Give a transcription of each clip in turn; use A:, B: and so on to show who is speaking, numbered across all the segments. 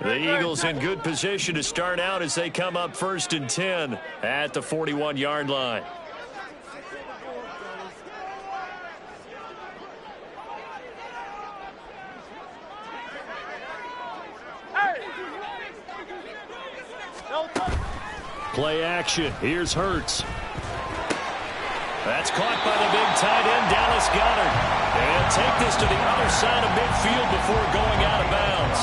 A: The Eagles in good position to start out as they come up 1st and 10 at the 41-yard line. Play action. Here's Hurts. That's caught by the big tight end, Dallas Goedert. And take this to the other side of midfield before going out of bounds.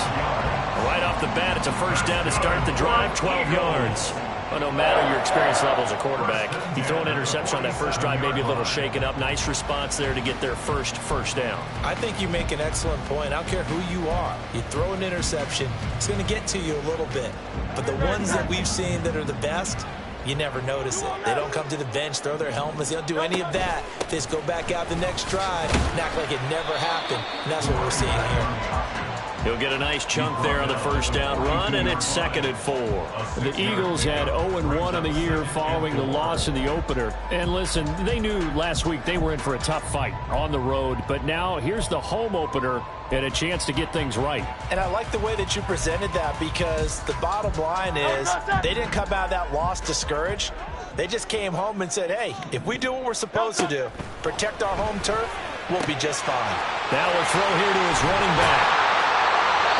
A: Right off the bat, it's a first down to start the drive, 12 yards. Well, no matter your experience level as a quarterback, you throw an interception on that first drive, maybe a little shaken up. Nice response there to get their first down.
B: I think you make an excellent point. I don't care who you are. You throw an interception, it's going to get to you a little bit. But the ones that we've seen that are the best, you never notice it. They don't come to the bench, throw their helmets. They don't do any of that. They just go back out the next drive and act like it never happened. And that's what we're seeing here.
A: He'll get a nice chunk there on the first down run, and it's 2nd and 4.
C: The Eagles had 0-1 on the year following the loss in the opener. And listen, they knew last week they were in for a tough fight on the road. But now here's the home opener and a chance to get things right.
B: And I like the way that you presented that, because the bottom line is they didn't come out of that loss discouraged. They just came home and said, hey, if we do what we're supposed to do, protect our home turf, we'll be just fine.
A: Now a throw here to his running back.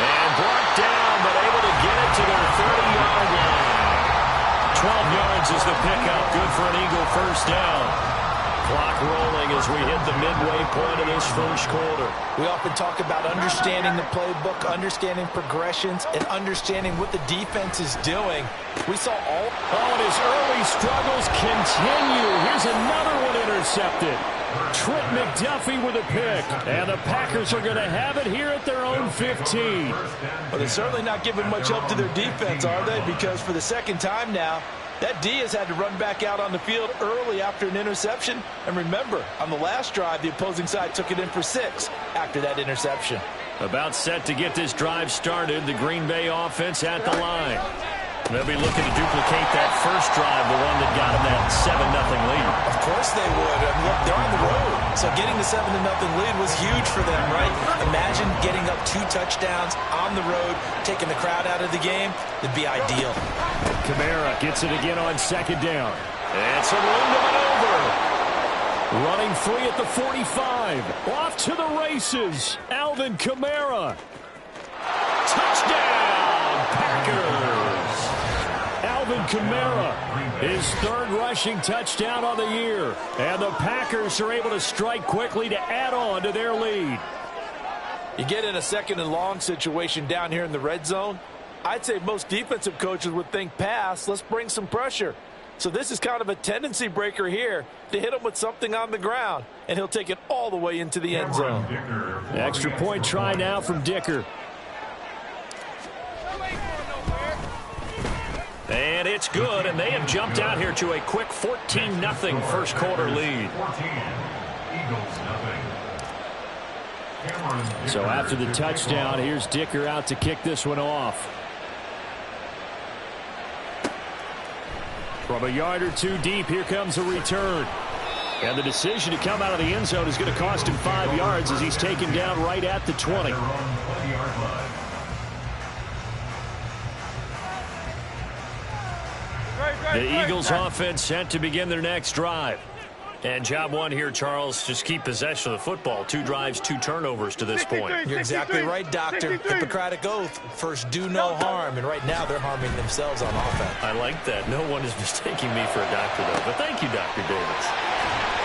A: And brought down, but able to get it to their 30-yard line. 12 yards is the pickup. Good for an Eagle first down. Clock rolling as we hit the midway point of this first quarter.
B: We often talk about understanding the playbook, understanding progressions, and understanding what the defense is doing. We saw all...
C: Oh, and his early struggles continue. Here's another one intercepted. Trent McDuffie with a pick. And the Packers are going to have it here at their own 15.
B: Well, they're certainly not giving much help to their defense, are they? Because for the second time now, that D has had to run back out on the field early after an interception. And remember, on the last drive, the opposing side took it in for 6 after that interception.
A: About set to get this drive started. The Green Bay offense at the line. They'll be looking to duplicate that first drive, the one that got them that 7-0 lead.
B: Of course they would. I mean, look, they're on the road. So getting the 7-0 lead was huge for them, right? Imagine getting up 2 touchdowns on the road, taking the crowd out of the game. It'd be ideal.
C: Kamara gets it again on 2nd down.
A: And some room to maneuver.
C: Running free at the 45. Off to the races. Alvin Kamara.
A: Touchdown, Packers.
C: Alvin Kamara, his 3rd rushing touchdown on the year. And the Packers are able to strike quickly to add on to their lead.
B: You get in a 2nd and long situation down here in the red zone. I'd say most defensive coaches would think pass. Let's bring some pressure. So this is kind of a tendency breaker here to hit him with something on the ground. And he'll take it all the way into the end zone.
C: Extra point try now from Dicker.
A: And it's good, and they have jumped out here to a quick 14-0 first quarter lead.
C: So after the touchdown, here's Dicker out to kick this one off. From a yard or 2 deep, here comes a return. And the decision to come out of the end zone is going to cost him 5 yards as he's taken down right at the 20.
A: The Eagles offense set to begin their next drive. And job 1 here, Charles, just keep possession of the football. 2 drives, 2 turnovers to this point.
B: You're exactly right, Doctor. Hippocratic oath. First, do no harm. And right now, they're harming themselves on offense.
A: I like that. No one is mistaking me for a doctor, though. But thank you, Dr. Davis.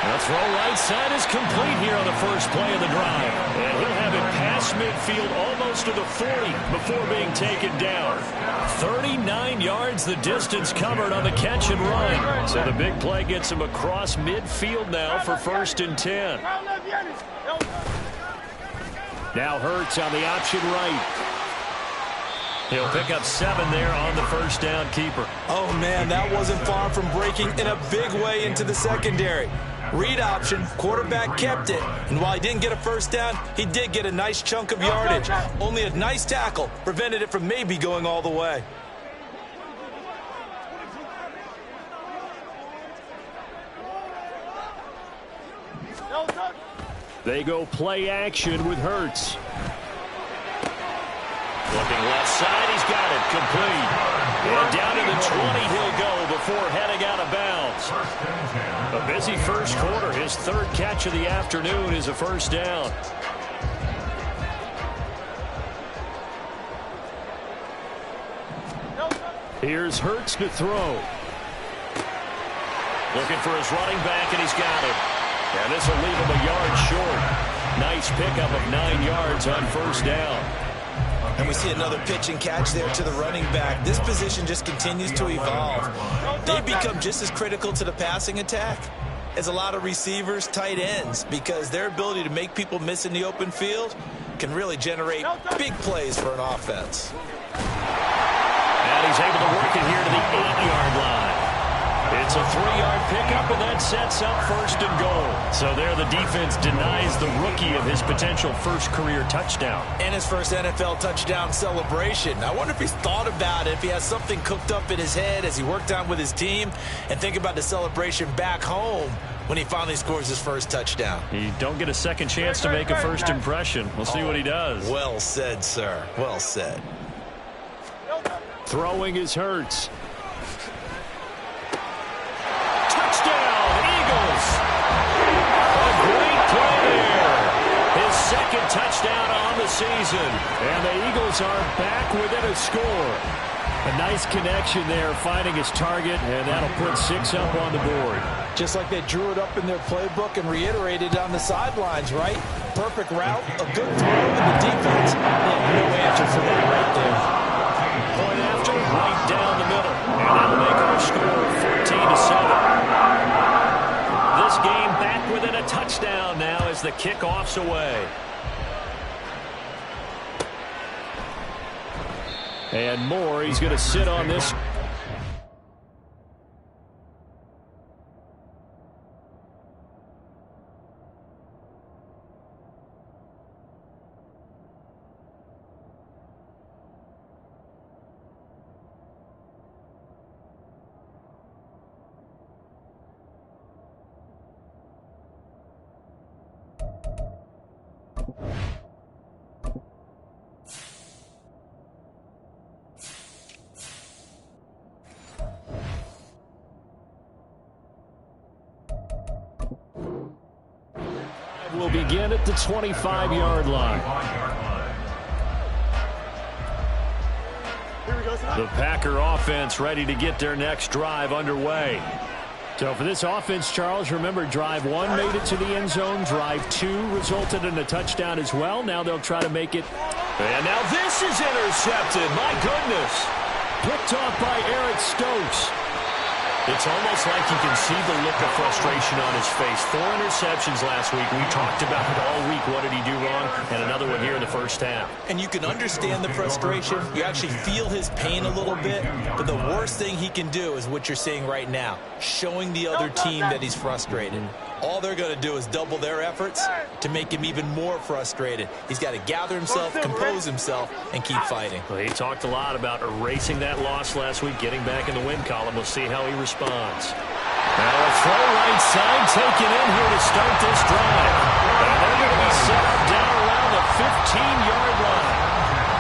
A: The throw right side is complete here on the first play of the drive. And he'll have it past midfield almost to the 40 before being taken down. 39 yards the distance covered on the catch and run. So the big play gets him across midfield now for 1st and 10.
C: Now Hurts on the option right.
A: He'll pick up 7 there on the first down keeper.
B: Oh, man, that wasn't far from breaking in a big way into the secondary. Read option, quarterback kept it, and while he didn't get a first down, he did get a nice chunk of yardage. Only a nice tackle prevented it from maybe going all the way.
C: They go play action with Hurts.
A: looking left side. He's got it complete. And down to the 20 he'll go before heading out of bounds. A busy first quarter. His third catch of the afternoon is a first down.
C: Here's Hurts to throw.
A: Looking for his running back, and he's got it. And this will leave him a yard short. Nice pickup of 9 yards on first down.
B: And we see another pitch and catch there to the running back. This position just continues to evolve. They become just as critical to the passing attack as a lot of receivers, tight ends, because their ability to make people miss in the open field can really generate big plays for an offense.
A: And he's able to work it here to the 8-yard line. It's a 3-yard pickup, and that sets up first and goal. So there the defense denies the rookie of his potential first career touchdown.
B: And his first NFL touchdown celebration. I wonder if he's thought about it, if he has something cooked up in his head as he worked on with his team, and think about the celebration back home when he finally scores his first touchdown.
A: You don't get a second chance to make a first impression. We'll see what he does.
B: Well said, sir. Well said.
C: Throwing is Hurts.
A: Touchdown, Eagles! A great play there. His second touchdown on the season.
C: And the Eagles are back within a score. A nice connection there, finding his target, and that'll put 6 up on the board.
B: Just like they drew it up in their playbook and reiterated on the sidelines, right? Perfect route, a good throw, and the defense, they have no answer for that right there.
A: Point after, right down the middle. And that'll make our score 14-7. This game back within a touchdown now as the kickoff's away.
C: And more, he's going to sit on this. Will begin at the 25-yard line.
A: The Packer offense ready to get their next drive underway.
C: So for this offense, Charles, remember, drive 1 made it to the end zone. Drive 2 resulted in a touchdown as well. Now they'll try to make it.
A: And now this is intercepted. My goodness.
C: Picked off by Eric Stokes.
A: It's almost like you can see the look of frustration on his face. 4 interceptions last week. We talked about it all week. What did he do wrong? And another one here in the first half.
B: And you can understand the frustration. You actually feel his pain a little bit. But the worst thing he can do is what you're seeing right now, showing the other team that he's frustrated. All they're going to do is double their efforts to make him even more frustrated. He's got to gather himself, compose himself, and keep fighting.
A: Well, he talked a lot about erasing that loss last week, getting back in the win column. We'll see how he responds. Now a throw right side taken in here to start this drive. And they're going to be set up down around the 15-yard line.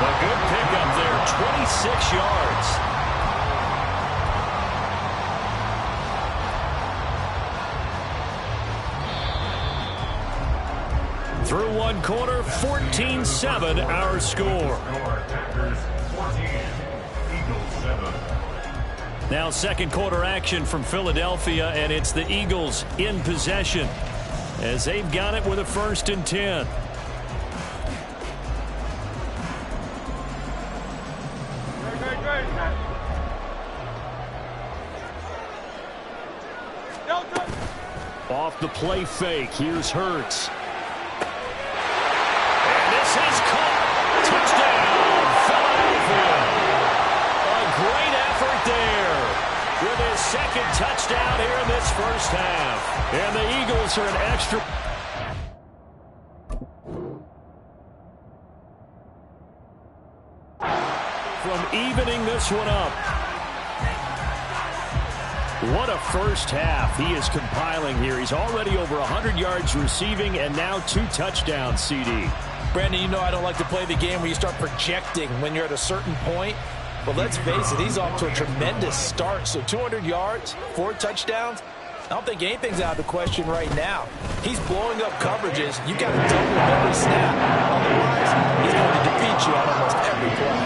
A: A good pickup there, 26 yards. Through one quarter, 14-7 our score. Now second quarter action from Philadelphia, and it's the Eagles in possession as they've got it with a 1st and 10. Off the play fake, here's Hurts. Is caught. Touchdown, Philadelphia. A great effort there with his second touchdown here in this first half. And the Eagles are an extra. From evening this one up. What a first half he is compiling here. He's already over 100 yards receiving and now 2 touchdowns, CD.
B: Brandon, you know I don't like to play the game where you start projecting when you're at a certain point. But let's face it, he's off to a tremendous start. So 200 yards, 4 touchdowns. I don't think anything's out of the question right now. He's blowing up coverages. You got to double him every snap. Otherwise, he's going to defeat you on almost every play.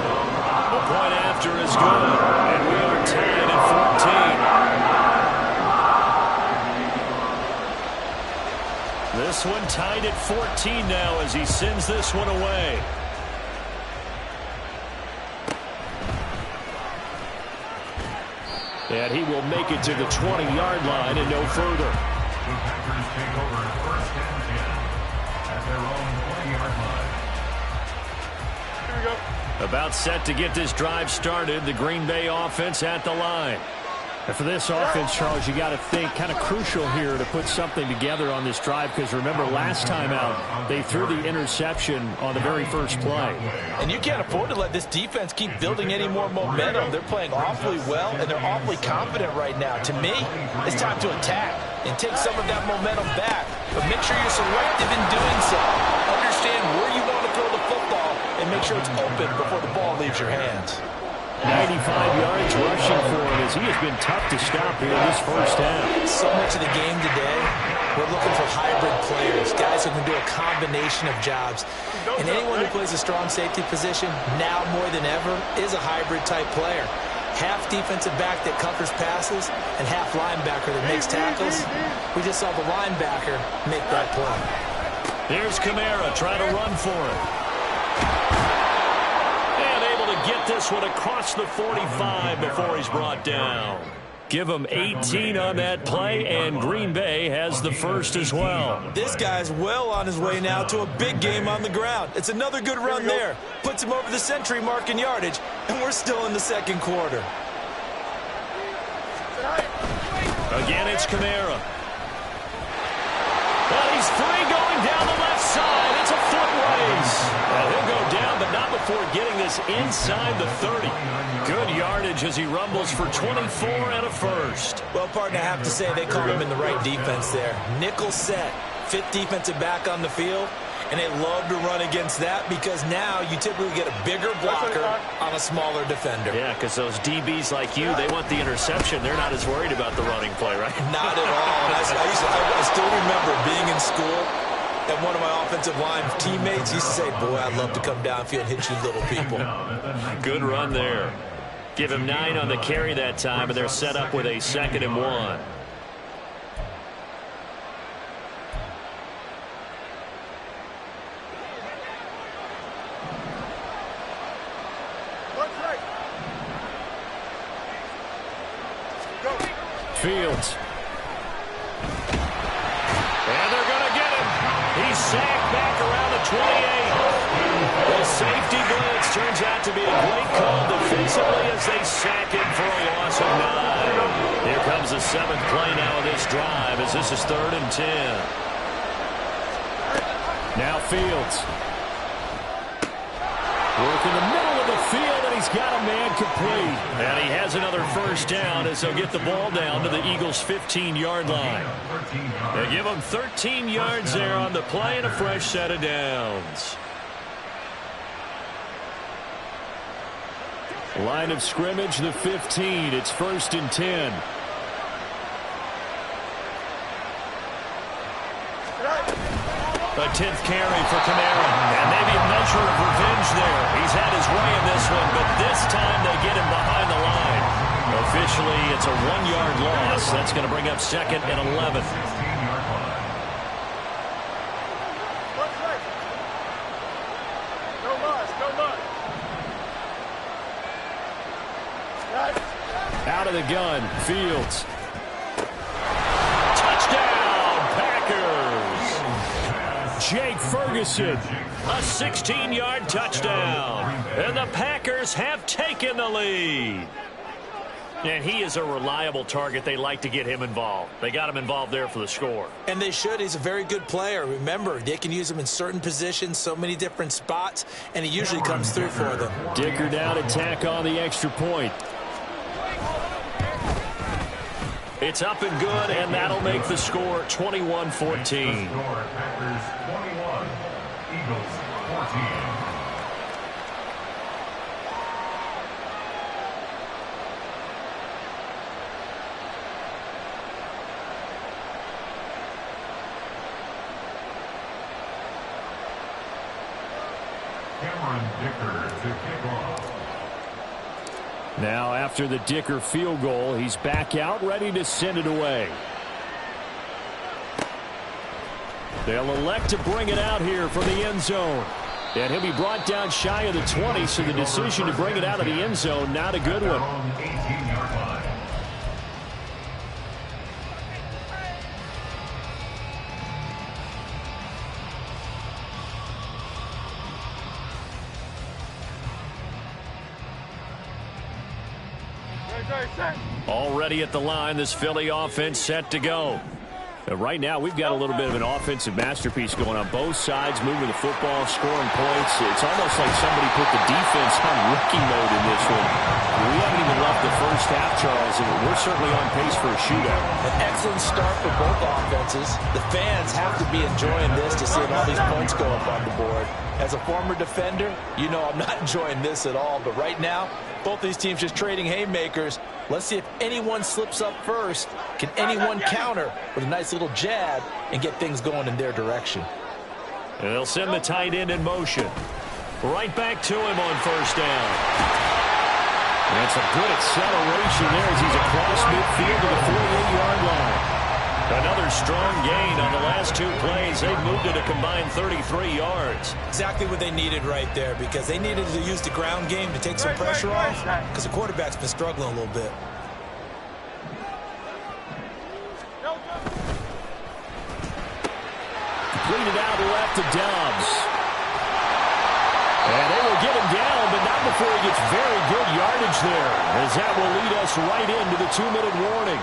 A: The point after is good, and we are tied at 14. This one tied at 14 now as he sends this one away. And he will make it to the 20-yard line and no further.
D: The Packers take over first and 10 at their own 20-yard line. Here we go.
A: About set to get this drive started. The Green Bay offense at the line.
C: And for this offense, Charles, you got to think kind of crucial here to put something together on this drive, because remember last time out they threw the interception on the very first play.
B: And you can't afford to let this defense keep building any more momentum. They're playing awfully well, and they're awfully confident right now. To me, it's time to attack and take some of that momentum back. But make sure you're selective in doing so. Understand where you want to throw the football and make sure it's open before the ball leaves your hands.
C: 95 yards rushing for him as he has been tough to stop here in this first half.
B: So much of the game today, we're looking for hybrid players, guys who can do a combination of jobs. And anyone who plays a strong safety position, now more than ever, is a hybrid type player. Half defensive back that covers passes and half linebacker that makes tackles. We just saw the linebacker make that play.
A: Here's Kamara trying to run for it. Get this one across the 45 before he's brought down. Give him 18 on that play, and Green Bay has the first as well.
B: This guy's well on his way now to a big game on the ground. It's another good run there. Puts him over the century mark in yardage, and we're still in the second quarter.
A: Again, it's Kamara. Well, he's free going down the left side. It's a foot race. He'll go down, but not before getting this inside the 30. Good yardage as he rumbles for 24 and a first.
B: Well, partner, I have to say they caught him in the right defense there. Nickel set, fifth defensive back on the field, and they love to run against that because now you typically get a bigger blocker on a smaller defender.
A: Yeah, because those DBs like you, they want the interception. They're not as worried about the running play, right?
B: Not at all. And I still remember being in school, and one of my offensive line teammates used to say, boy, I'd love to come downfield and hit you little people.
A: Good run there. Give him 9 on the carry that time, and they're set up with a 2nd and 1.
C: Fields.
A: And they're going to get him. He's sacked back around the 28. The safety blitz turns out to be a great call defensively as they sack him for a loss of 9. Here comes the 7th play now of this drive as this is 3rd and 10.
C: Now Fields. Work in the middle of the field, and he's got a man complete.
A: And he has another first down as they'll get the ball down to the Eagles' 15-yard line. They give him 13 yards there on the play and a fresh set of downs.
C: Line of scrimmage, the 15. It's 1st and 10.
A: A 10th carry for Kamara. And maybe a measure of revenge there. He's had his way in this one, but this time they get him behind the line. Officially, it's a 1-yard loss. That's going to bring up 2nd and 11.
C: Out of the gun, Fields.
A: Touchdown, Packers.
C: Jake Ferguson.
A: A 16-yard touchdown. And the Packers have taken the lead. And he is a reliable target. They like to get him involved. They got him involved there for the score.
B: And they should. He's a very good player. Remember, they can use him in certain positions, so many different spots, and he usually comes through for them.
C: Dicker down to tack on the extra point.
A: It's up and good, and that'll make the score 21-14.
D: Packers 21, Eagles 14. Dicker to kick off.
C: Now after the Dicker field goal, he's back out ready to send it away. They'll elect to bring it out here from the end zone. And he'll be brought down shy of the 20, so the decision to bring it out of the end zone, not a good one.
D: 18-yard line.
C: Already at the line, this Philly offense set to go. Right now, we've got a little bit of an offensive masterpiece going on both sides, moving the football, scoring points. It's almost like somebody put the defense on rookie mode in this one. We haven't even left the first half, Charles, and we're certainly on pace for a shootout.
B: An excellent start for both offenses. The fans have to be enjoying this to see all these points go up on the board. As a former defender, you know I'm not enjoying this at all. But right now, both these teams just trading haymakers. Let's see if anyone slips up first. Can anyone counter with a nice little jab and get things going in their direction?
C: And they'll send the tight end in motion. Right back to him on first down. That's a good acceleration there as he's across midfield to the 48-yard line. Another strong gain on the last two plays. They've moved it a combined 33 yards.
B: Exactly what they needed right there, because they needed to use the ground game to take some pressure off, because the quarterback's been struggling a little bit.
C: Completed out left to Dobbs. And they will get him down, but not before he gets very good yardage there, as that will lead us right into the 2-minute warning.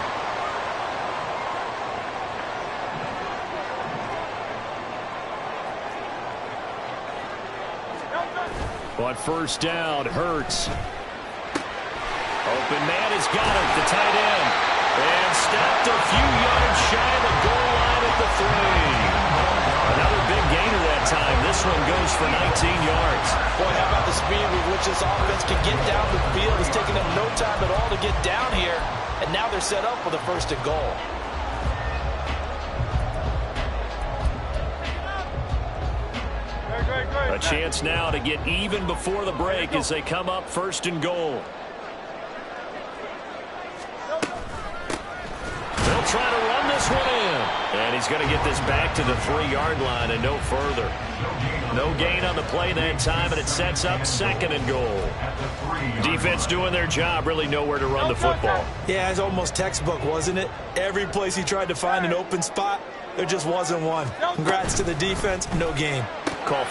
C: On first down, Hurts. Open man has got it, the tight end. And stopped a few yards shy of the goal line at the 3. Another big gainer that time. This one goes for 19 yards.
B: Boy, how about the speed with which this offense can get down the field? It's taking them no time at all to get down here. And now they're set up for the first and goal.
C: A chance now to get even before the break as they come up first and goal. They'll try to run this one in. And he's going to get this back to the 3-yard line and no further. No gain on the play that time, and it sets up second and goal. Defense doing their job, really nowhere to run the football.
B: Yeah, it's almost textbook, wasn't it? Every place he tried to find an open spot, there just wasn't one. Congrats to the defense, no gain.
C: Call.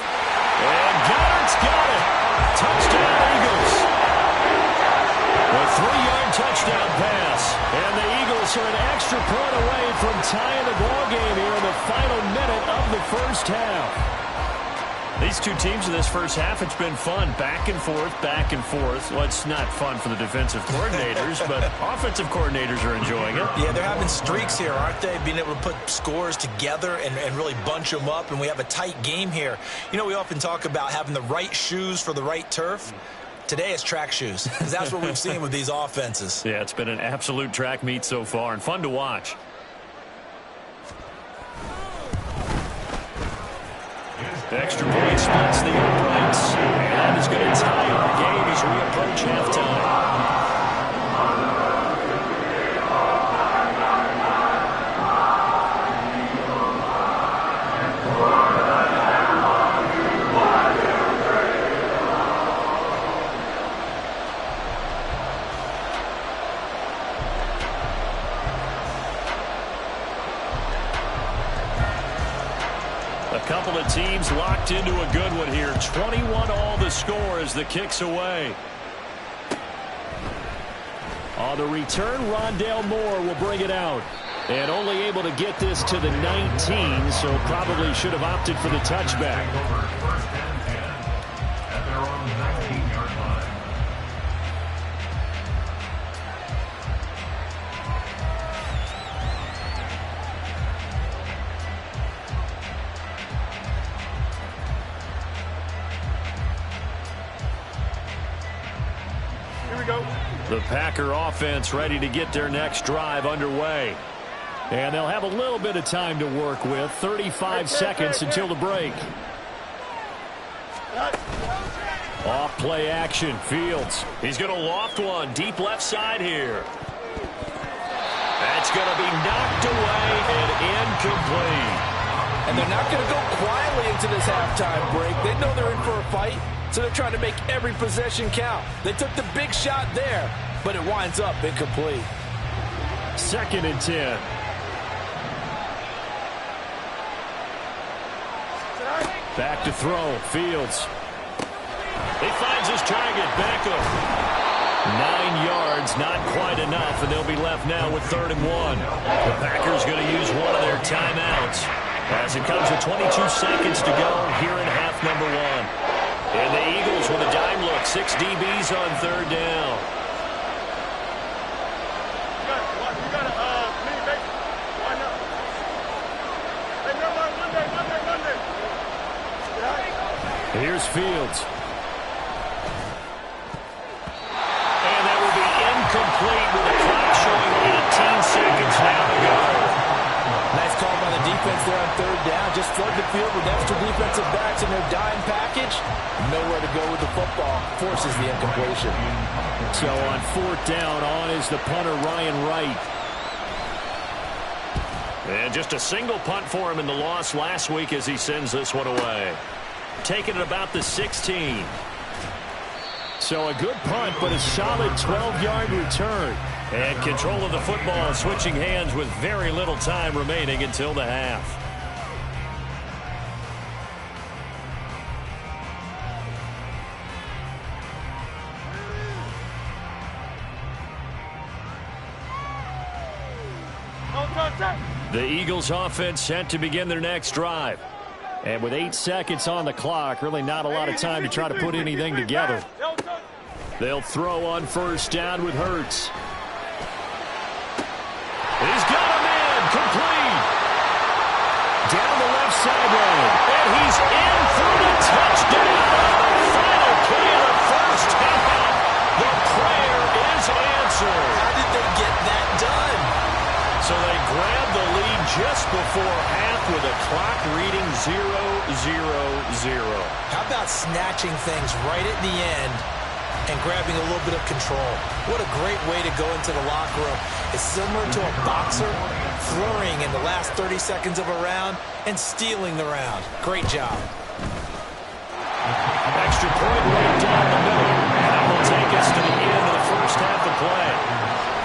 C: And Goddard's got it. Touchdown, Eagles. A 3-yard touchdown pass. And the Eagles are an extra point away from tying the ball game here in the final minute of the first half. These two teams in this first half, it's been fun. Back and forth, back and forth. Well, it's not fun for the defensive coordinators, but offensive coordinators are enjoying it.
B: Yeah, they're having streaks here, aren't they? Being able to put scores together and really bunch them up, and we have a tight game here. You know, we often talk about having the right shoes for the right turf. Today it's track shoes, because that's what we've seen with these offenses.
C: Yeah, it's been an absolute track meet so far, and fun to watch. Extra point spots the uprights. And that is going to tie our game as we approach halftime. Couple of teams locked into a good one here. 21 all the score as the kick's away. On the return, Rondale Moore will bring it out. And only able to get this to the 19, so probably should have opted for the touchback.
D: First and 10 at their own 19-yard line.
C: The Packer offense ready to get their next drive underway. And they'll have a little bit of time to work with. 35 seconds until the break. Off play action. Fields. He's going to loft one deep left side here. That's going to be knocked away and incomplete.
E: And they're not going to go quietly into this halftime break. They know they're in for a fight, so they're trying to make every possession count. They took the big shot there, but it winds up incomplete.
C: 2nd and 10. Back to throw. Fields. He finds his target. Beckham. 9 yards, not quite enough, and they'll be left now with 3rd and 1. The Packers going to use one of their timeouts as it comes with 22 seconds to go here in half number 1. And the Eagles with a dime look. 6 DBs on 3rd down. Here's Fields. And that will be incomplete with the clock showing 18 seconds now to go.
E: Nice call by the defense there on 3rd down. Just flood the field with extra defensive backs in their dime package. Nowhere to go with the football. Forces the incompletion.
C: So on 4th down, on is the punter, Ryan Wright. And just a single punt for him in the loss last week as he sends this one away. Taking it about the 16. So a good punt, but a solid 12-yard return. And control of the football switching hands with very little time remaining until the half. The Eagles offense set to begin their next drive. And with 8 seconds on the clock, really not a lot of time to try to put anything together. They'll throw on 1st down with Hurts. He's got a man, complete. Down the left sideline. And he's in for the touchdown. Final play of the 1st half. The prayer is answered.
E: How did they get that done?
C: So they grab the lead just before half with a clock reading 0-0-0.
B: How about snatching things right at the end and grabbing a little bit of control? What a great way to go into the locker room. It's similar to a boxer flurrying in the last 30 seconds of a round and stealing the round. Great job.
C: Extra point right down the middle. And that will take us to the end of the 1st half of play.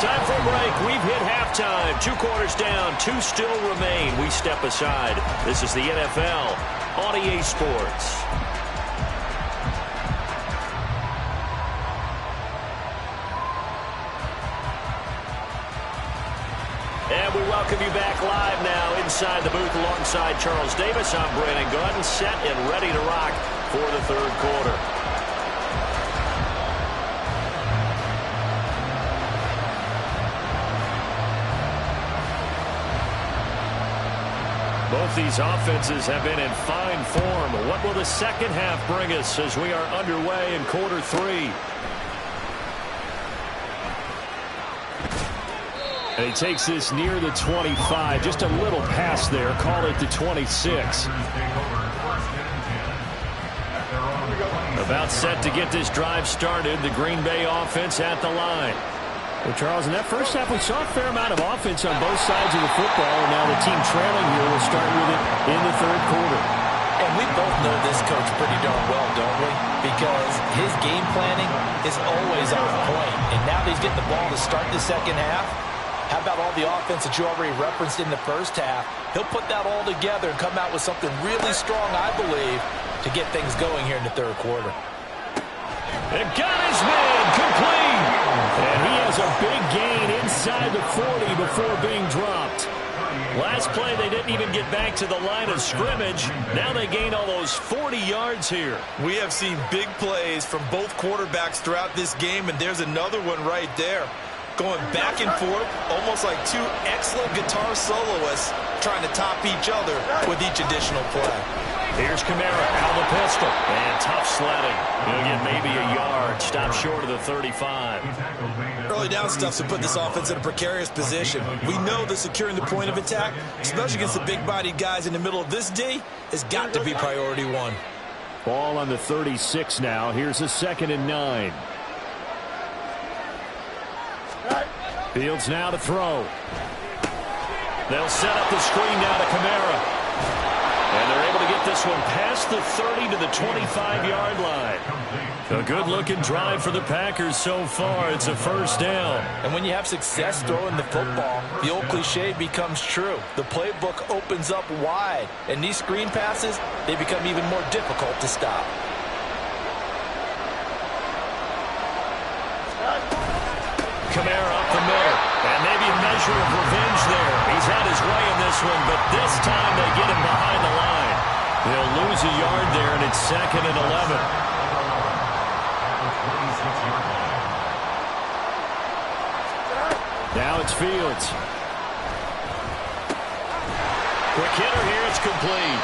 C: Time for a break. We've hit halftime. 2 quarters down. 2 still remain. We step aside. This is the NFL on EA Sports. And we welcome you back live now inside the booth alongside Charles Davis. I'm Brandon Gaudin, set and ready to rock for the 3rd quarter. Both these offenses have been in fine form. What will the 2nd half bring us as we are underway in quarter 3? And he takes this near the 25. Just a little pass there. Call it the 26. About set to get this drive started. The Green Bay offense at the line. Well, Charles, in that 1st half, we saw a fair amount of offense on both sides of the football, and now the team trailing here will start with it in the 3rd quarter.
B: And we both know this coach pretty darn well, don't we? Because his game planning is always on point. And now that he's getting the ball to start the 2nd half, how about all the offense that you already referenced in the 1st half? He'll put that all together and come out with something really strong, I believe, to get things going here in the 3rd quarter.
C: And got his man complete. And he has a big gain inside the 40 before being dropped. Last play, they didn't even get back to the line of scrimmage. Now they gain almost 40 yards here.
F: We have seen big plays from both quarterbacks throughout this game, and there's another one right there.
B: going back and forth, almost like two excellent guitar soloists trying to top each other with each additional play.
A: Here's Kamara out of the pistol. And tough sledding. He'll get maybe a yard. Stop short of the 35.
B: Early down stuff to put this offense in a precarious position. We know that securing the point of attack, especially against the big-bodied guys in the middle of this D, has got to be priority one.
C: Ball on the 36 now. Here's a 2nd and 9. Fields now to throw.
A: They'll set up the screen now to Kamara. And they're able to get this one past the 30 to the 25-yard line. A good-looking drive for the Packers so far. It's a first down.
E: And when you have success throwing the football, the old cliche becomes true. The playbook opens up wide. And these screen passes, they become even more difficult to stop.
A: Kamara up the middle. And maybe a measure of revenge there. He's had his way in this one, but this time they get him behind the line. He'll lose a yard there, and it's 2nd and 11.
C: Now it's Fields.
A: Quick hitter here, it's complete.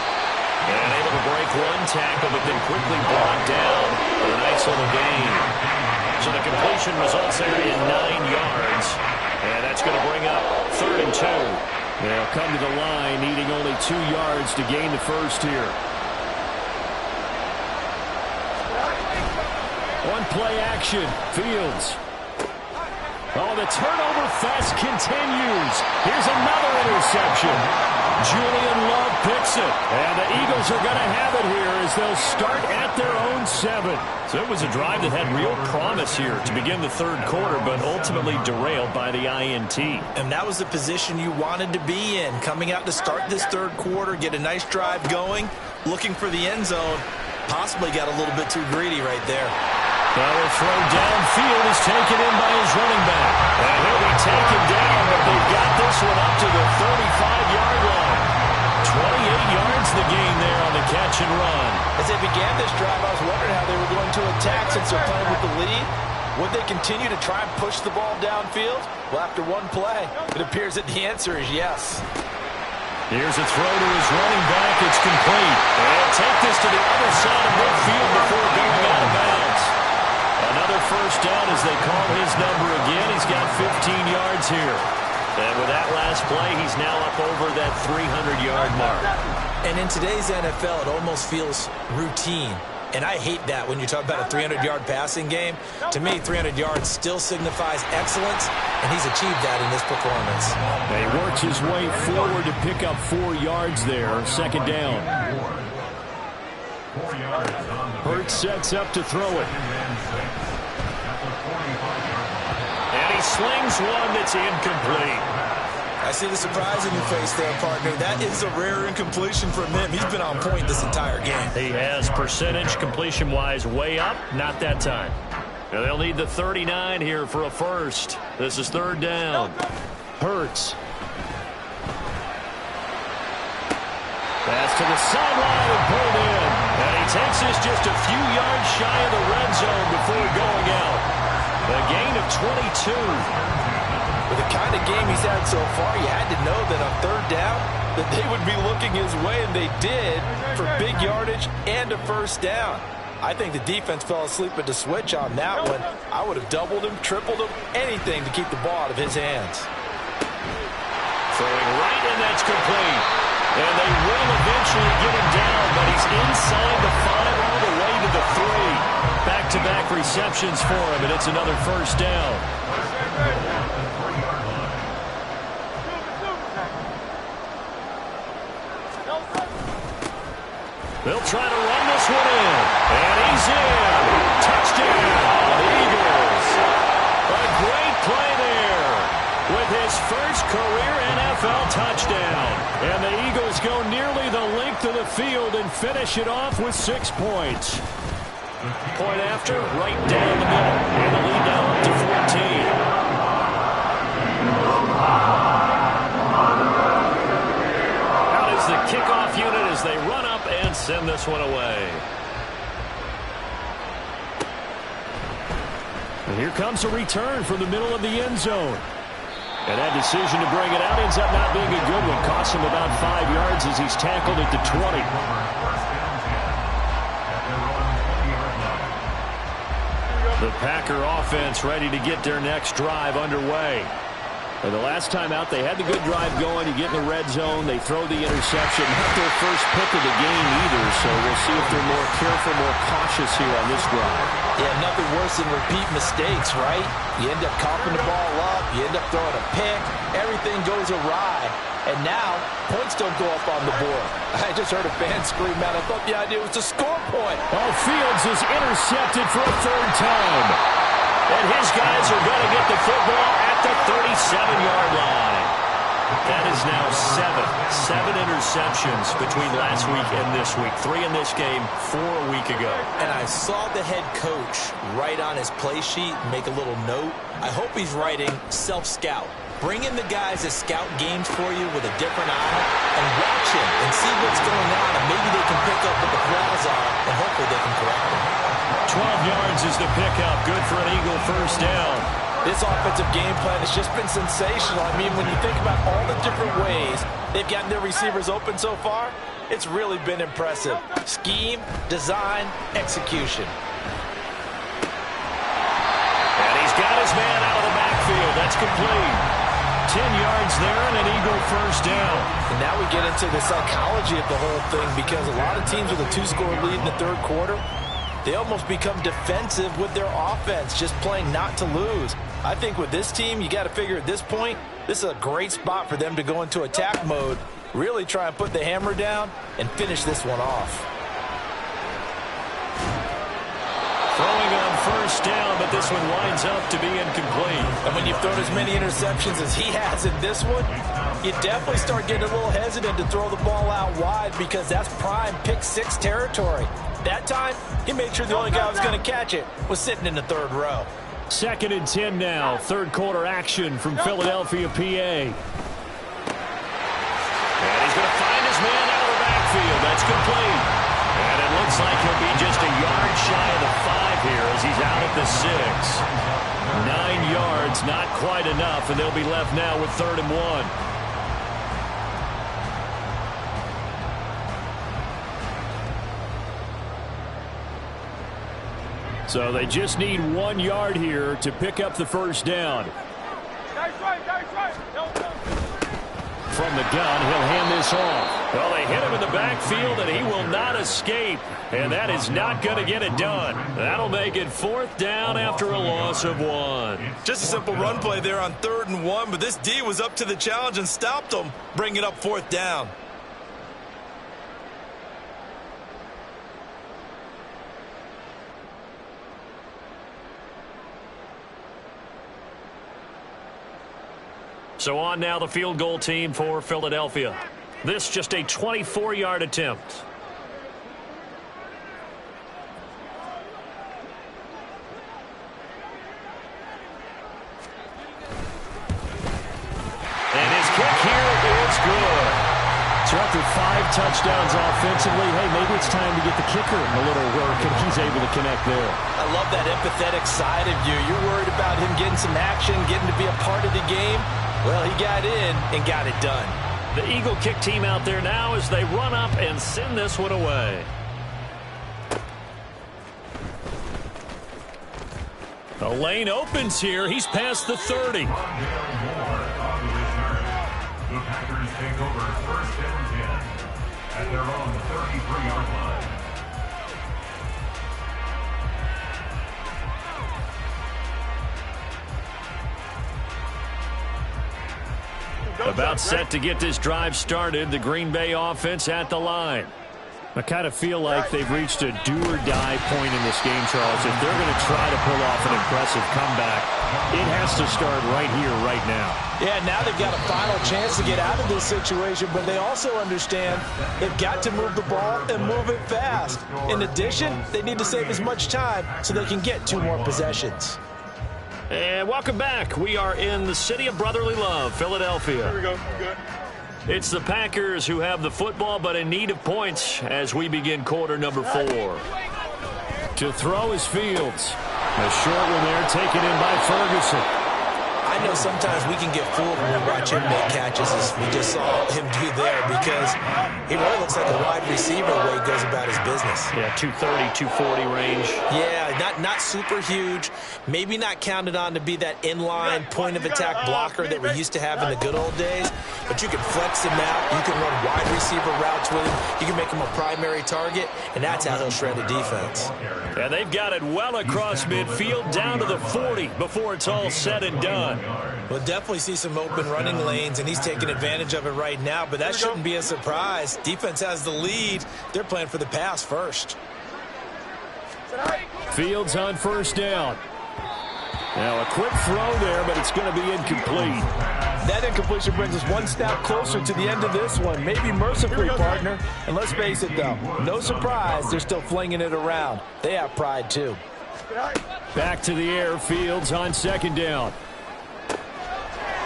A: And able to break one tackle, but then quickly brought down for a nice little gain. So the completion results there in 9 yards. And that's going to bring up 3rd and 2.
C: They'll come to the line, needing only 2 yards to gain the first here. One play action. Fields. Oh, the turnover fest continues. Here's another interception. Julian Love picks it. And the Eagles are going to have it here as they'll start at their own 7.
A: So it was a drive that had real promise here to begin the 3rd quarter, but ultimately derailed by the INT.
B: And that was the position you wanted to be in. Coming out to start this 3rd quarter, get a nice drive going, looking for the end zone. Possibly got a little bit too greedy right there.
A: Well, throw downfield is taken in by his running back. And he'll be taken down, but they've got this one up to the 35-yard line. 28 yards the gain there on the catch and run.
E: As they began this drive, I was wondering how they were going to attack since they're playing with the lead. Would they continue to try and push the ball downfield? Well, after one play, it appears that the answer is yes.
A: Here's a throw to his running back. It's complete. And he'll take this to the other side of midfield before going out of bounds. Another first down as they call his number again. He's got 15 yards here. And with that last play, he's now up over that 300-yard mark.
B: And in today's NFL, it almost feels routine. And I hate that when you talk about a 300-yard passing game. To me, 300 yards still signifies excellence, and he's achieved that in this performance.
C: He works his way forward to pick up 4 yards there. 2nd down. Hurts sets up to throw it.
A: And he slings one that's incomplete.
B: I see the surprise in your face there, partner. That is a rare incompletion from him. He's been on point this entire game.
A: He has percentage completion-wise way up. Not that time. Now they'll need the 39 here for a first. This is 3rd down.
C: Hurts.
A: Pass to the sideline and pulled in. And he takes this just a few yards shy of the red zone before going out. A gain of 22.
E: With the kind of game he's had so far, you had to know that on 3rd down that they would be looking his way, and they did, for big yardage and a first down. I think the defense fell asleep at the switch on that one. I would have doubled him, tripled him, anything to keep the ball out of his hands.
A: Throwing right, and that's complete. And they will eventually get him down, but he's inside the 5 all the way to the 3. Back-to-back receptions for him, and it's another first down. They'll try to run this one in. And he's in. Touchdown, Eagles. A great play there with his first career NFL touchdown. And the Eagles go nearly the length of the field and finish it off with 6 points. Point after, right down the middle. And the lead now up to 14. Out is the kickoff unit as they run up and send this one away.
C: And here comes a return from the middle of the end zone. And that decision to bring it out ends up not being a good one. Costs him about 5 yards as he's tackled at the 20. The Packer offense ready to get their next drive underway. And the last time out, they had the good drive going. You get in the red zone, they throw the interception. Not their first pick of the game either, so we'll see if they're more careful, more cautious here on this drive.
E: Yeah, nothing worse than repeat mistakes, right? You end up coughing the ball up, you end up throwing a pick, everything goes awry. And now, points don't go up on the board. I just heard a fan scream out. I thought the idea was to score a point.
C: Oh, Fields is intercepted for a third time. And his guys are going to get the football at the 37-yard line. That is now 7 interceptions between last week and this week. 3 in this game, 4 a week ago.
B: And I saw the head coach write on his play sheet, make a little note. I hope he's writing self-scout. Bring in the guys that scout games for you with a different eye and watch him and see what's going on, and maybe they can pick up what the flaws are, and hopefully they can correct them.
C: 12 yards is the pickup. Good for an Eagle first down.
E: This offensive game plan has just been sensational. I mean, when you think about all the different ways they've gotten their receivers open so far, it's really been impressive. Scheme, design, execution.
C: And he's got his man out of the backfield. That's complete. 10 yards there and an Eagle first down.
E: And now we get into the psychology of the whole thing, because a lot of teams with a 2-score lead in the third quarter, they almost become defensive with their offense, just playing not to lose. I think with this team, you got to figure at this point, this is a great spot for them to go into attack mode, really try and put the hammer down and finish this one off.
C: Throwing on first down, but this one winds up to be incomplete.
E: And when you've thrown as many interceptions as he has in this one, you definitely start getting a little hesitant to throw the ball out wide, because that's prime pick 6 territory. That time, he made sure the only guy who was going to catch it was sitting in the third row.
C: 2nd and 10 now. Third quarter action from Philadelphia, PA. And he's going to find his man out of the backfield. That's complete. And it looks like he'll be just a yard shy of the 5 here as he's out at the 6. 9 yards, not quite enough, and they'll be left now with 3rd and 1. So they just need 1 yard here to pick up the first down. From the gun, he'll hand this off. Well, they hit him in the backfield, and he will not escape. And that is not going to get it done. That'll make it 4th down after a loss of 1.
E: Just a simple run play there on 3rd and 1, but this D was up to the challenge and stopped him, bringing up 4th down.
C: So on now the field goal team for Philadelphia. This just a 24-yard attempt. And his kick here is good. So after 5 touchdowns offensively, hey, maybe it's time to get the kicker a little work, and he's able to connect there.
E: I love that empathetic side of you. You're worried about him getting some action, getting to be a part of the game. Well, he got in and got it done.
C: The Eagle kick team out there now as they run up and send this one away. The lane opens here. He's past the 30.
D: The Packers take over 1st and 10 at their own 33-yard line.
C: About set to get this drive started. The Green Bay offense at the line. I kind of feel like they've reached a do-or-die point in this game, Charles. If they're going to try to pull off an impressive comeback, it has to start right here, right now.
B: Yeah, now they've got a final chance to get out of this situation, but they also understand they've got to move the ball and move it fast. In addition, they need to save as much time so they can get 2 more possessions.
C: And welcome back. We are in the city of brotherly love, Philadelphia.
F: Here we go. Good.
C: It's the Packers who have the football, but in need of points as we begin quarter number 4. To throw is Fields. A short one there taken in by Ferguson.
B: I know sometimes we can get fooled when we watch him make catches, as we just saw him do there, because he really looks like a wide receiver the way he goes about his business.
C: Yeah, 230, 240 range.
B: Yeah, not super huge. Maybe not counted on to be that inline point-of-attack blocker that we used to have in the good old days, but you can flex him out. You can run wide receiver routes with him. You can make him a primary target, and that's how he'll shred a defense.
A: And they've got it well across midfield down to the 40 before it's all said and done.
B: We'll definitely see some open running lanes, and he's taking advantage of it right now, but that shouldn't be a surprise. Defense has the lead. They're playing for the pass first.
C: Fields on first down. Now a quick throw there, but it's going to be incomplete.
E: That incompletion brings us one step closer to the end of this one. Maybe mercifully, partner. And let's face it, though, no surprise, they're still flinging it around. They have pride, too.
C: Back to the air. Fields on second down.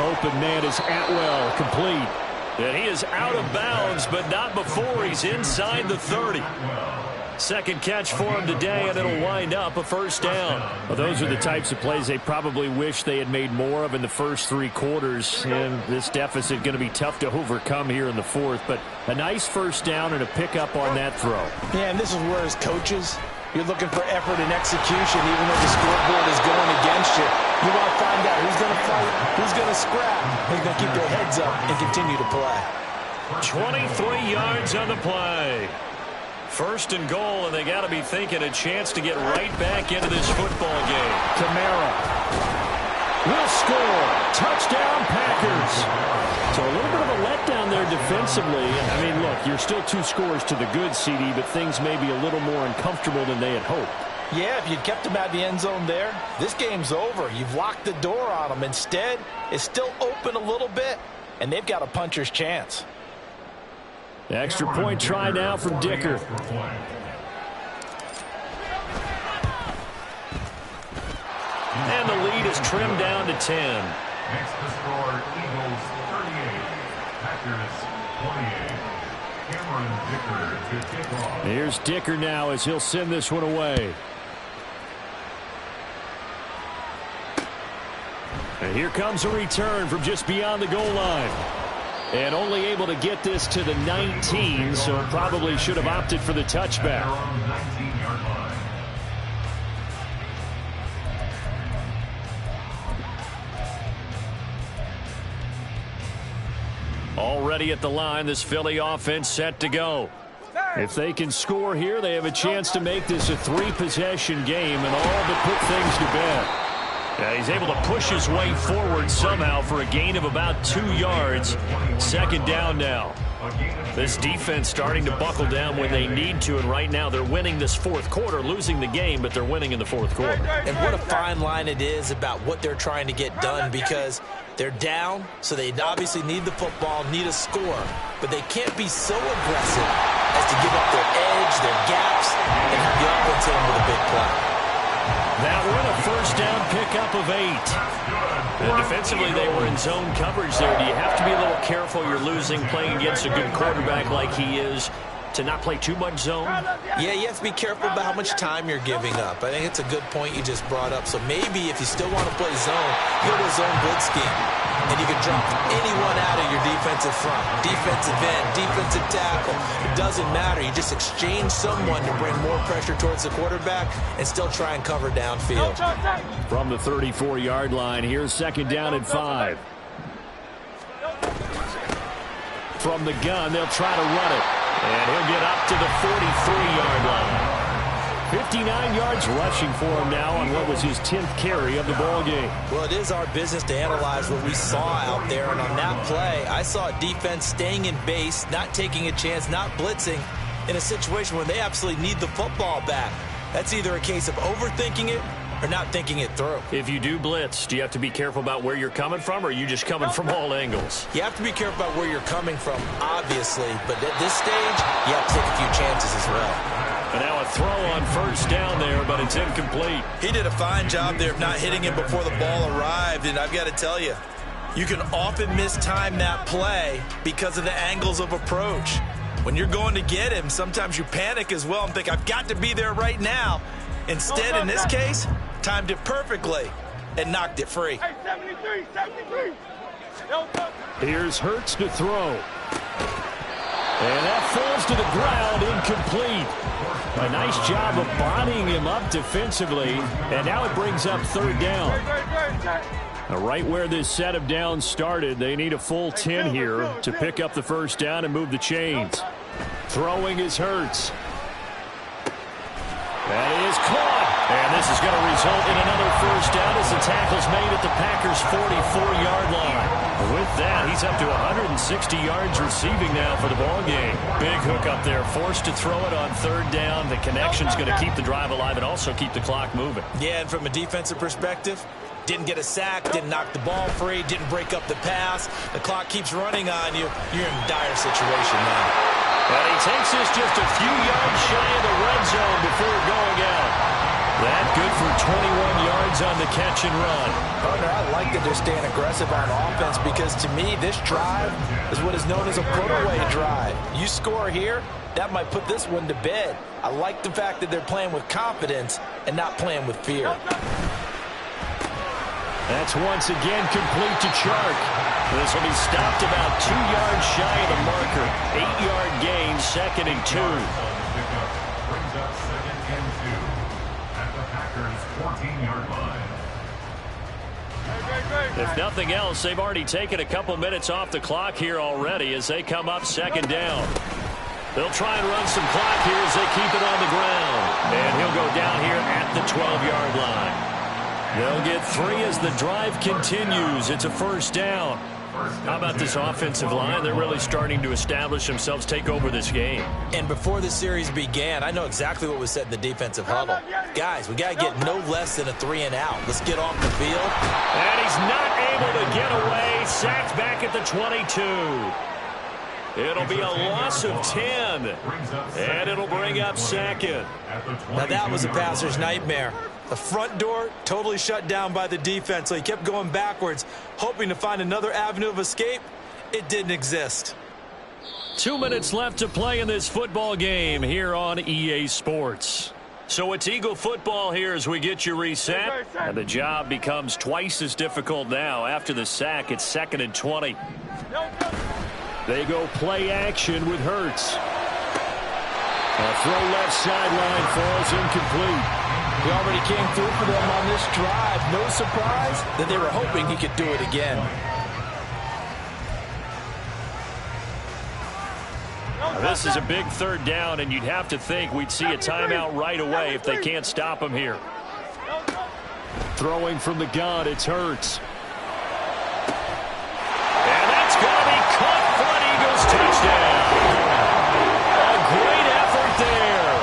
C: Open man is Atwell, complete.
A: And he is out of bounds, but not before he's inside the 30. Second catch for him today, and it'll wind up a first down.
C: Well, those are the types of plays they probably wish they had made more of in the first 3 quarters. And this deficit going to be tough to overcome here in the fourth. But a nice first down and a pickup on that throw.
B: Yeah, and this is where as coaches, you're looking for effort and execution, even though the scoreboard is going against you. You want to find out who's going to fight, who's going to scrap, who's going to keep their heads up and continue to play.
A: 23 yards on the play. First and goal, and they got to be thinking a chance to get right back into this football game.
C: Kamara will score. Touchdown, Packers. So a little bit of a letdown there defensively. I mean, look, you're still 2 scores to the good, CD, but things may be a little more uncomfortable than they had hoped.
E: Yeah, if you'd kept them out of the end zone there, this game's over. You've locked the door on them. Instead, it's still open a little bit, and they've got a puncher's chance.
C: The extra point try now from Dicker.
A: And the lead is trimmed down to 10.
D: Next to score, Eagles 38, Packers 28. Cameron Dicker to kick off.
C: Here's Dicker now as he'll send this one away. And here comes a return from just beyond the goal line. And only able to get this to the 19, so probably should have opted for the touchback.
A: Already at the line, this Philly offense set to go.
C: If they can score here, they have a chance to make this a 3-possession game and all but put things to bed.
A: Yeah, he's able to push his way forward somehow for a gain of about 2 yards. Second down now. This defense starting to buckle down when they need to, and right now they're winning this fourth quarter, losing the game, but they're winning in the fourth quarter.
B: And what a fine line it is about what they're trying to get done, because they're down, so they obviously need the football, need a score, but they can't be so aggressive as to give up their edge, their gaps, and have the offense in with a big play.
A: That one a first down pickup of 8. And defensively, they were in zone coverage there. Do you have to be a little careful? You're losing playing against a good quarterback like he is to not play too much zone?
B: Yeah, you have to be careful about how much time you're giving up. I think it's a good point you just brought up. So maybe if you still want to play zone, go to a zone blitz scheme. And you can drop anyone out of your defensive front. Defensive end, defensive tackle. It doesn't matter. You just exchange someone to bring more pressure towards the quarterback and still try and cover downfield.
C: From the 34-yard line, here's second down and 5. From the gun, they'll try to run it. And he'll get up to the 43-yard line. 59 yards rushing for him now on what was his 10th carry of the ball game.
B: Well, it is our business to analyze what we saw out there. And on that play, I saw a defense staying in base, not taking a chance, not blitzing in a situation where they absolutely need the football back. That's either a case of overthinking it or not thinking it through.
A: If you do blitz, do you have to be careful about where you're coming from, or are you just coming from all angles?
B: You have to be careful about where you're coming from, obviously. But at this stage, you have to take a few chances as well.
A: And now a throw on first down there, but it's incomplete.
B: He did a fine job there of not hitting him before the ball arrived. And I've got to tell you, you can often mistime that play because of the angles of approach. When you're going to get him, sometimes you panic as well and think, I've got to be there right now. Instead, in this case, timed it perfectly and knocked it free.
F: Hey, 73, 73.
C: Here's Hurts to throw. And that falls to the ground, incomplete. A nice job of bodying him up defensively, and now it brings up third down. Right where this set of downs started, they need a full 10 here to pick up the first down and move the chains. Throwing is Hurts. That is caught. And this is going to result in another first down as the tackle's made at the Packers' 44-yard line. With that, he's up to 160 yards receiving now for the ballgame. Big hook up there, forced to throw it on third down. The connection's going to keep the drive alive and also keep the clock moving.
B: Yeah, and from a defensive perspective, didn't get a sack, didn't knock the ball free, didn't break up the pass. The clock keeps running on you. You're in a dire situation now.
A: And he takes this just a few yards shy of the red zone before going out. That good for 21 yards on the catch and run.
E: Partner, I like that they're staying aggressive on offense because to me, this drive is what is known as a put-away drive. You score here, that might put this one to bed. I like the fact that they're playing with confidence and not playing with fear.
C: That's once again complete to Chark.
A: This will be stopped about 2 yards shy of the marker. 8-yard gain, 2nd and 2.
D: Brings up 2nd and 2 at the Packers' 14-yard line.
A: If nothing else, they've already taken a couple minutes off the clock here already as they come up 2nd down. They'll try and run some clock here as they keep it on the ground. And he'll go down here at the 12-yard line. They'll get 3 as the drive continues. It's a first down. How about this offensive line? They're really starting to establish themselves, take over this game.
B: And before the series began, I know exactly what was said in the defensive huddle. Guys, we got to get no less than a 3 and out. Let's get off the field.
A: And he's not able to get away. Sacked back at the 22. It'll be a loss of 10. And it'll bring up 2nd.
B: Now that was a passer's nightmare. The front door totally shut down by the defense, so he kept going backwards, hoping to find another avenue of escape. It didn't exist.
A: 2 minutes left to play in this football game here on EA Sports. So it's Eagle football here as we get you reset. And the job becomes twice as difficult now. After the sack, it's 2nd and 20.
C: They go play action with Hurts. A throw left sideline falls incomplete.
E: He already came through for them on this drive. No surprise that they were hoping he could do it again.
A: This is a big third down, and you'd have to think we'd see a timeout right away if they can't stop him here.
C: Throwing from the gun, it's Hurts.
A: And that's going to be caught for an Eagles touchdown. A great effort there.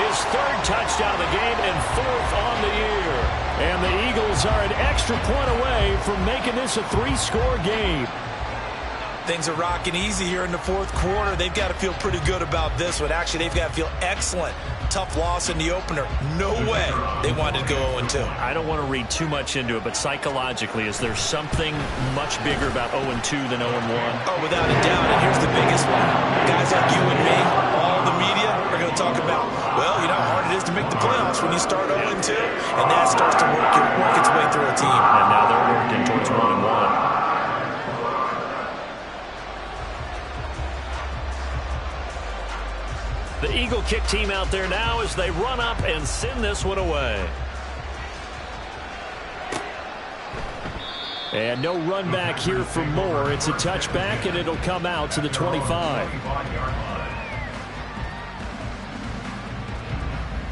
A: His 3rd touchdown of the game and 4th on the year.
C: And the Eagles are an extra point away from making this a 3-score game.
B: Things are rocking easy here in the 4th quarter. They've got to feel pretty good about this one. Actually, they've got to feel excellent. Tough loss in the opener. No way they wanted to go 0-2.
A: I don't want to read too much into it, but psychologically, is there something much bigger about 0-2 than 0-1?
B: Oh, without a doubt, and here's the biggest one. Guys like you and me, all the media, are going to talk about, well, you know how hard it is to make the playoffs when you start 0-2, and that starts to work its way through a team.
A: And now they're working towards 1-1. The Eagle kick team out there now as they run up and send this one away.
C: And no run back here for Moore. It's a touchback, and it'll come out to the 25.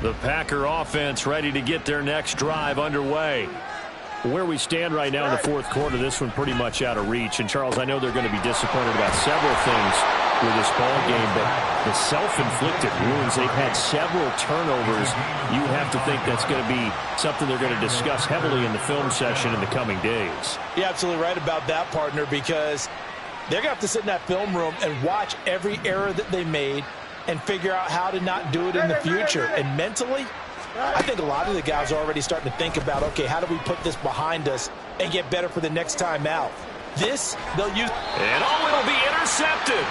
C: The Packer offense ready to get their next drive underway. Where we stand right now in the 4th quarter, this one pretty much out of reach. And, Charles, I know they're going to be disappointed about several things with this ball game, but the self-inflicted wounds, they've had several turnovers. You have to think that's going to be something they're going to discuss heavily in the film session in the coming days.
E: You're absolutely right about that, partner, because they're going to have to sit in that film room and watch every error that they made and figure out how to not do it in the future. And mentally, I think a lot of the guys are already starting to think about, okay, how do we put this behind us and get better for the next time out? This, they'll use.
A: And it'll be intercepted.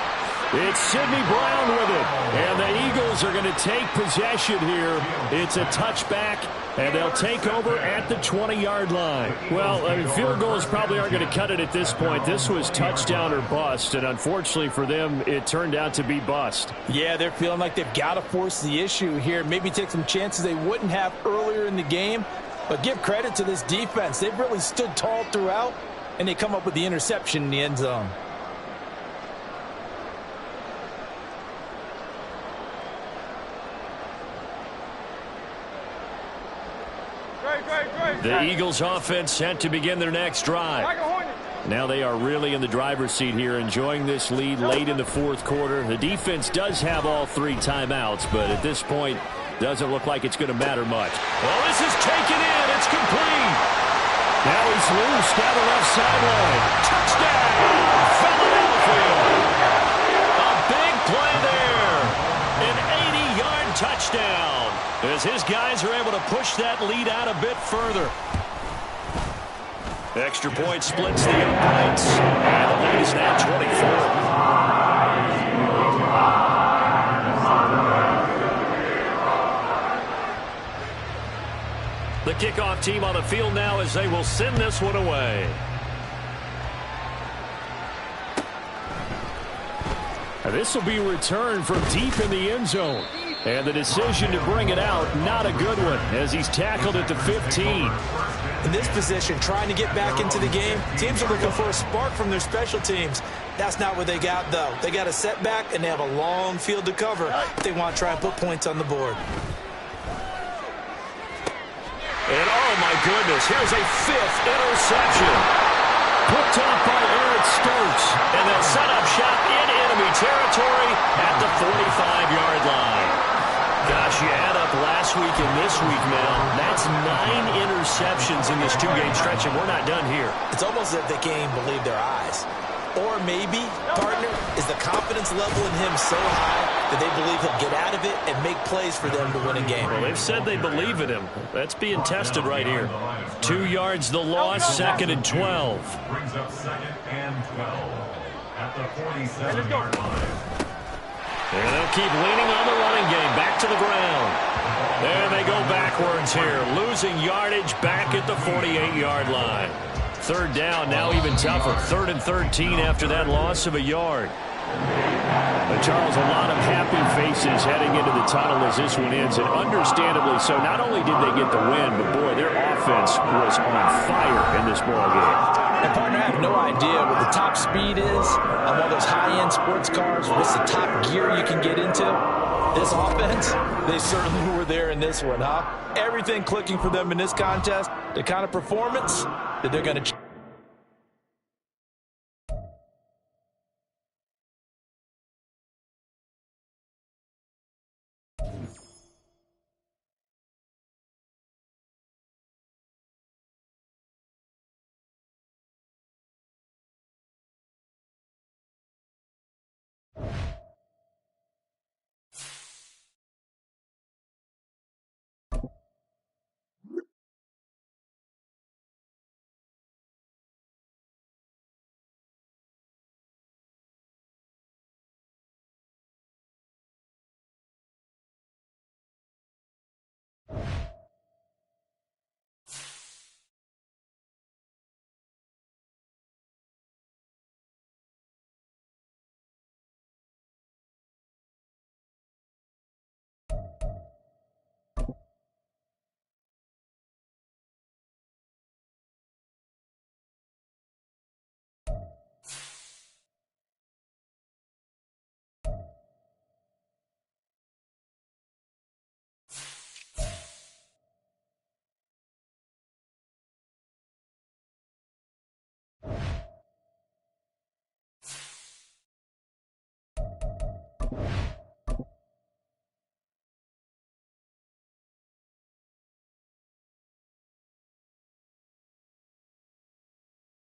C: It's Sidney Brown with it. And the Eagles are going to take possession here. It's a touchback, and they'll take over at the 20-yard line. Well, I mean, field goals probably aren't going to cut it at this point. This was touchdown or bust, and unfortunately for them, it turned out to be bust.
E: Yeah, they're feeling like they've got to force the issue here. Maybe take some chances they wouldn't have earlier in the game. But give credit to this defense. They've really stood tall throughout, and they come up with the interception in the end zone.
C: The Eagles offense set to begin their next drive. Now they are really in the driver's seat here, enjoying this lead late in the fourth quarter. The defense does have all 3 timeouts, but at this point, doesn't look like it's going to matter much.
A: Well, this is taken in. It's complete.
C: Now he's loose down the left sideline.
A: Touchdown, Philadelphia. A big play there. An 80-yard touchdown as his guys are able to push that lead out a bit further. Extra point splits the uprights, and the lead is now 24. The kickoff team on the field now as they will send this one away.
C: This will be returned from deep in the end zone. And the decision to bring it out, not a good one, as he's tackled at the 15.
E: In this position, trying to get back into the game, teams are looking for a spark from their special teams. That's not what they got, though. They got a setback, and they have a long field to cover if they want to try and put points on the board.
A: And, oh, my goodness, here's a 5th interception. Picked off by Eric Stokes. And they'll set up shop in enemy territory at the 45-yard line. Gosh, you add up last week and this week now, that's 9 interceptions in this 2-game stretch, and we're not done here.
B: It's almost as if they can't even believe their eyes. Or maybe, partner, is the confidence level in him so high that they believe he'll get out of it and make plays for them to win a game.
A: Well, they've said they believe in him. That's being tested right here. 2 yards the loss, 2nd and 12.
D: Brings up 2nd and 12 at the 47-yard line.
A: And they'll keep leaning on the running game. Back to the ground. There they go backwards here. Losing yardage back at the 48-yard line. 3rd down, now even tougher. 3rd and 13 after that loss of a yard. But Charles, a lot of happy faces heading into the tunnel as this one ends, and understandably so. Not only did they get the win, but boy, their offense was on fire in this ball game.
E: And partner, I have no idea what the top speed is on one of those high-end sports cars. What's the top gear you can get into? This offense, they certainly were there in this one, huh? Everything clicking for them in this contest, the kind of performance that they're going to